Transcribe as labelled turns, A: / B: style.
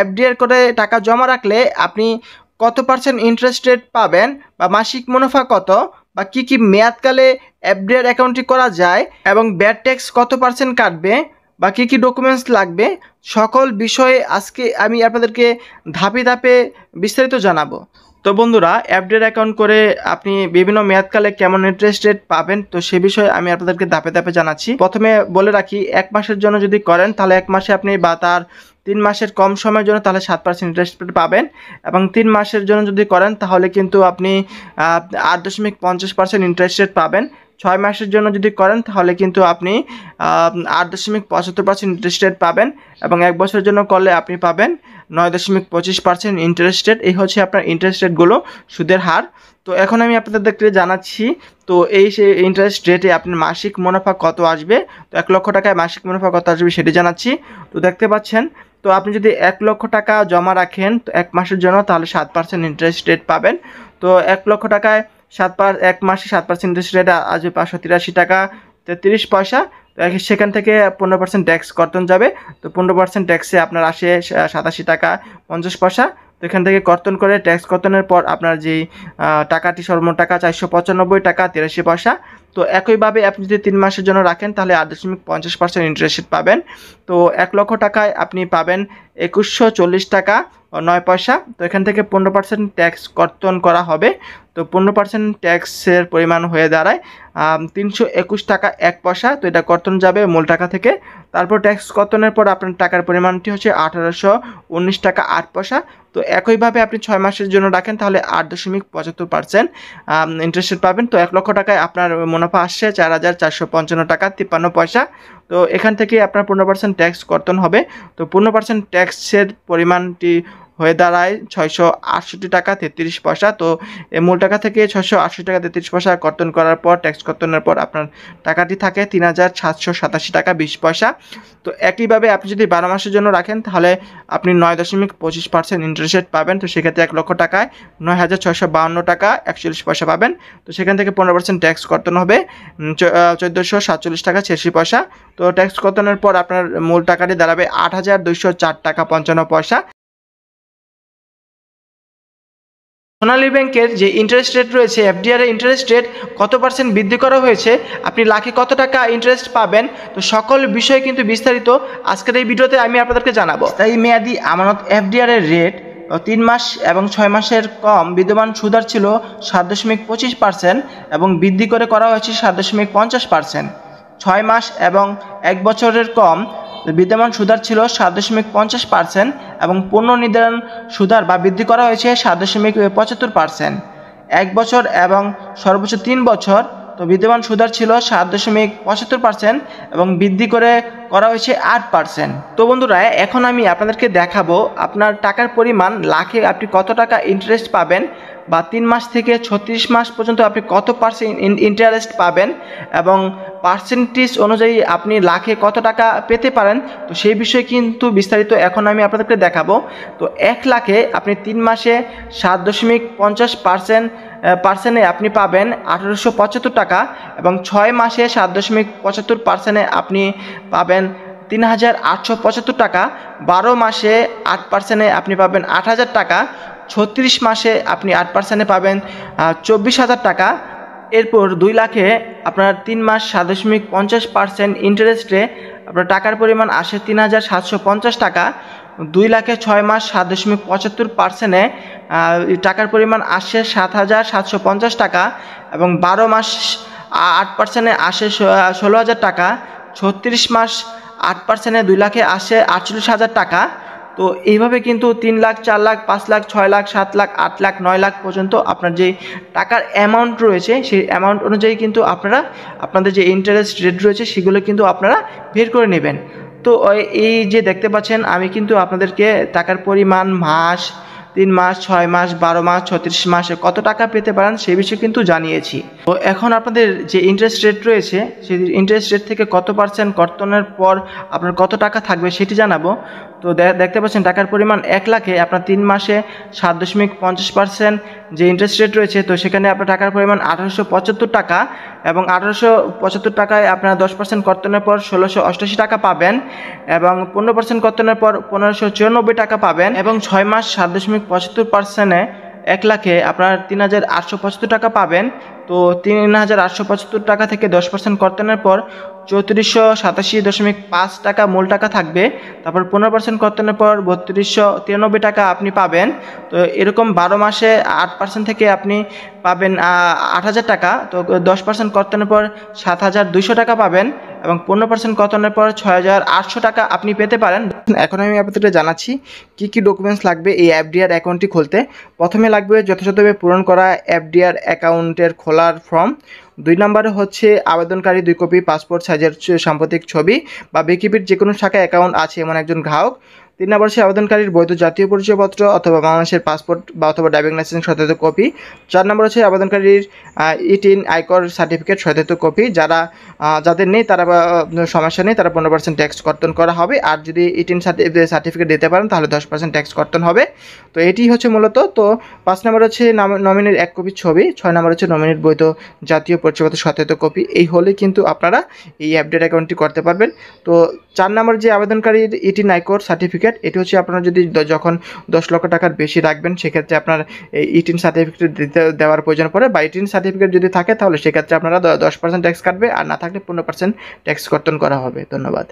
A: FDR করে টাকা জমা রাখলে আপনি কত পার্সেন্ট ইন্টারেস্ট রেট পাবেন, বা মাসিক মুনাফা কত, বা কি কি মেয়াদকালে এফডিআর অ্যাকাউন্টটি করা যায়, এবং ব্যাড ট্যাক্স কত পার্সেন্ট কাটবে, বা কী কী ডকুমেন্টস লাগবে, সকল বিষয়ে আজকে আমি আপনাদেরকে ধাপে ধাপে বিস্তারিত জানাবো। তো বন্ধুরা, এফডিআর অ্যাকাউন্ট করে আপনি বিভিন্ন মেয়াদকালে কেমন ইন্টারেস্ট রেট পাবেন, তো সে বিষয়ে আমি আপনাদেরকে ধাপে ধাপে জানাচ্ছি। প্রথমে বলে রাখি, 1 মাসের জন্য যদি করেন তাহলে 1 মাসে আপনি, বা তার 3 মাসের কম সময়ের জন্য তাহলে 7% ইন্টারেস্ট রেট পাবেন, এবং 3 মাসের জন্য যদি করেন তাহলে কিন্তু আপনি 8.50% ইন্টারেস্ট রেট পাবেন। 6 মাসের জন্য যদি করেন তাহলে কিন্তু আপনি 8.75% ইন্টারেস্ট রেট পাবেন, এবং 1 বছরের জন্য করলে আপনি পাবেন 9.25% ইন্টারেস্ট রেট। এই হচ্ছে আপনার ইন্টারেস্ট রেটগুলো, সুদের হার। তো এখন আমি আপনাদেরকে জানাচ্ছি, তো এই ইন্টারেস্ট রেটে আপনার মাসিক মুনাফা কত আসবে। তো 1 লক্ষ টাকায় মাসিক মুনাফা কত আসবে সেটি জানাচ্ছি। তো দেখতে পাচ্ছেন, তো আপনি যদি 1 লক্ষ টাকা জমা রাখেন তো 1 মাসের জন্য, তাহলে 7% ইন্টারেস্ট রেট পাবেন। তো 1 লক্ষ টাকায় 1 মাসে 7% ইন্টারেস্ট রেট আসবে 583 টাকা 33 পয়সা। তো সেখান থেকে 15% ট্যাক্স কর্তন যাবে। তো 15% ট্যাক্সে আপনার আসে 87 টাকা 50 পয়সা। তো এখান থেকে কর্তন করে, ট্যাক্স কর্তনের পর আপনার যেই টাকাটি, সর্বমোট টাকা 495 টাকা 83 পয়সা। তো একইভাবে আপনি যদি 3 মাসের জন্য রাখেন তাহলে 8.50% ইন্টারেস্ট রেট পাবেন। তো 1 লক্ষ টাকায় আপনি পাবেন 2140 টাকা 9 পয়সা। তো এখান থেকে 15% ট্যাক্স কর্তন করা হবে। তো 15% ট্যাক্সের পরিমাণ হয়ে দাঁড়ায় 321 টাকা 1 পয়সা। তো এটা কর্তন যাবে মূল টাকা থেকে। তারপর ট্যাক্স কর্তনের পর আপনার টাকার পরিমাণটি হচ্ছে 1819 টাকা 8 পয়সা। তো একইভাবে আপনি 6 মাসের জন্য রাখেন তাহলে 8.75% ইন্টারেস্ট রেট পাবেন। তো 1 লক্ষ টাকায় আপনার মুনাফা আসছে 4455 টাকা 53 পয়সা। তো এখান থেকে আপনার 15% ট্যাক্স কর্তন হবে। তো 15% ট্যাক্সের পরিমাণটি হয়ে দাঁড়ায় 668 টাকা 33 পয়সা। তো এই মূল টাকা থেকে 680 টাকা 33 পয়সা কর্তন করার পর, ট্যাক্স কর্তনের পর আপনার টাকাটি থাকে 3787 টাকা 20 পয়সা। তো একইভাবে আপনি যদি 12 মাসের জন্য রাখেন তাহলে আপনি 9.25% ইন্টারেস্ট রেট পাবেন। তো সেক্ষেত্রে 1 লক্ষ টাকায় 9652 টাকা 41 পয়সা পাবেন। তো সেখান থেকে 15% ট্যাক্স কর্তন হবে 1447 টাকা 86 পয়সা। তো ট্যাক্স কর্তনের পর আপনার মূল টাকাটি দাঁড়াবে 8204 টাকা 55 পয়সা। সোনালী ব্যাংকের যে ইন্টারেস্ট রেট রয়েছে, এফডিআর এর ইন্টারেস্ট রেট কত পার্সেন্ট বৃদ্ধি করা হয়েছে, আপনি লাখে কত টাকা ইন্টারেস্ট পাবেন, তো সকল বিষয়ে কিন্তু বিস্তারিত আজকের এই ভিডিওতে আমি আপনাদেরকে জানাবো। তাই মেয়াদি আমানত এফডিআর এর রেট 3 মাস এবং 6 মাসের কম বিদ্যমান সুদ ছিল 7.25% এবং বৃদ্ধি করে করা হয়েছে 7.50%। 6 মাস এবং 1 বছরের কম বিদ্যমান সুদার ছিল 7.50% এবং পণ্য নির্ধারণ সুদার বা বৃদ্ধি করা হয়েছে 7.75%। 1 বছর এবং সর্বোচ্চ 3 বছর তো বিদ্যমান সুদার ছিল 7.75% এবং বৃদ্ধি করে করা হয়েছে 8%। তো বন্ধুরা, এখন আমি আপনাদেরকে দেখাবো আপনার টাকার পরিমাণ লাখে আপনি কত টাকা ইন্টারেস্ট পাবেন, বা 3 মাস থেকে 36 মাস পর্যন্ত আপনি কত পার্সেন্ট ইন্টারেস্ট পাবেন, এবং পার্সেন্টেজ অনুযায়ী আপনি লাখে কত টাকা পেতে পারেন। তো সেই বিষয়ে কিন্তু বিস্তারিত এখন আমি আপনাদেরকে দেখাবো। তো 1 লাখে আপনি 3 মাসে 7.50% আপনি পাবেন 1875 টাকা, এবং 6 মাসে 7.75% আপনি পাবেন 3875 টাকা, 12 মাসে 8% আপনি পাবেন 8000 টাকা, 36 মাসে আপনি 8% পাবেন 24,000 টাকা। এরপর 2 লাখে আপনার 3 মাস 7.50% ইন্টারেস্টে আপনার টাকার পরিমাণ আসে 3750 টাকা। 2 লাখে 6 মাস 7.75% টাকার পরিমাণ আসে 7750 টাকা, এবং 12 মাস 8% আসে 16000 টাকা। 36 মাস 8% 2 লাখে আসে 48,000 টাকা। তো এইভাবে কিন্তু 3 লাখ 4 লাখ 5 লাখ 6 লাখ 7 লাখ 8 লাখ 9 লাখ পর্যন্ত আপনার যে টাকার অ্যামাউন্ট রয়েছে সেই অ্যামাউন্ট অনুযায়ী কিন্তু আপনারা আপনাদের যে ইন্টারেস্ট রেট রয়েছে সেগুলো কিন্তু আপনারা বের করে নেবেন। তো এই যে দেখতে পাচ্ছেন, আমি কিন্তু আপনাদেরকে টাকার পরিমাণ মাস, 3 মাস, 6 মাস, 12 মাস, 36 মাসে কত টাকা পেতে পারেন সেই বিষয়ে কিন্তু জানিয়েছি। তো এখন আপনাদের যে ইন্টারেস্ট রেট রয়েছে সেই ইন্টারেস্ট রেট থেকে কত পার্সেন্ট কর্তনের পর আপনার কত টাকা থাকবে সেটি জানাবো। তো দেখতে পাচ্ছেন টাকার পরিমাণ 1 লাখে আপনার 3 মাসে 7.50% যে ইন্টারেস্ট রেট রয়েছে, তো সেখানে আপনার টাকার পরিমাণ 1875 টাকা, এবং 1875 টাকায় আপনার 10% কর্তনের পর 1688 টাকা পাবেন, এবং 15% কর্তনের পর 1594 টাকা পাবেন, এবং 6 মাস 7.75%-এ 1 লাখে আপনার 3875 টাকা পাবেন। তো 3875 টাকা থেকে 10% কর্তনের পর 3487.5 টাকা মূল টাকা থাকবে, তারপর 15% কর্তনের পর 3293 টাকা আপনি পাবেন। তো এরকম 12 মাসে 8% থেকে আপনি পাবেন 8000 টাকা। তো 10% কর্তনের পর 7200 টাকা পাবেন, এবং 15% কর্তনের পর 6800 টাকা আপনি পেতে পারেন। এখন আমি আপনাদের জানাচ্ছি কি কি ডকুমেন্টস লাগবে এই এফডিআর অ্যাকাউন্টটি খুলতে। প্রথমে লাগবে যথাযথভাবে পূরণ করা এফডিআর অ্যাকাউন্টের খোলার ফর্ম। 2 নম্বরে হচ্ছে আবেদনকারী 2 কপি পাসপোর্ট সাইজের সাম্প্রতিক ছবি বা বিকিপির যে কোনো শাখায় অ্যাকাউন্ট আছে এমন একজন গ্রাহক। 3 নম্বর হচ্ছে আবেদনকারীর বৈধ জাতীয় পরিচয়পত্র অথবা বাংলাদেশের পাসপোর্ট বা অথবা ড্রাইভিং লাইসেন্স সত্যায়িত কপি। 4 নম্বর হচ্ছে আবেদনকারীর ইটিন আয়কর সার্টিফিকেট সত্যায়িত কপি। যাদের নেই তারা সমস্যা নেই, তারা 15% ট্যাক্স কর্তন করা হবে, আর যদি ইটিন সার্টিফিকেট দিতে পারেন তাহলে 10% ট্যাক্স কর্তন হবে। তো এটি হচ্ছে মূলত। তো 5 নম্বর হচ্ছে নমিনির 1 কপি ছবি। 6 নম্বর হচ্ছে নমিনির বৈধ জাতীয় পরিচয়পত্র সত্যায়িত কপি। এই হলে কিন্তু আপনারা এই এফডিআর অ্যাকাউন্টটি করতে পারবেন। তো 4 নম্বর যে আবেদনকারীর ইটিন আয়কর সার্টিফিকেট, এটি হচ্ছে আপনারা যদি যখন 10 লক্ষ টাকার বেশি রাখবেন সেক্ষেত্রে আপনার এই ইটিন সার্টিফিকেট দেওয়ার প্রয়োজন পড়ে, বা ইটিন সার্টিফিকেট যদি থাকে তাহলে সেক্ষেত্রে আপনারা 10% ট্যাক্স কাটবে, আর না থাকলে 15% ট্যাক্স কর্তন করা হবে। ধন্যবাদ।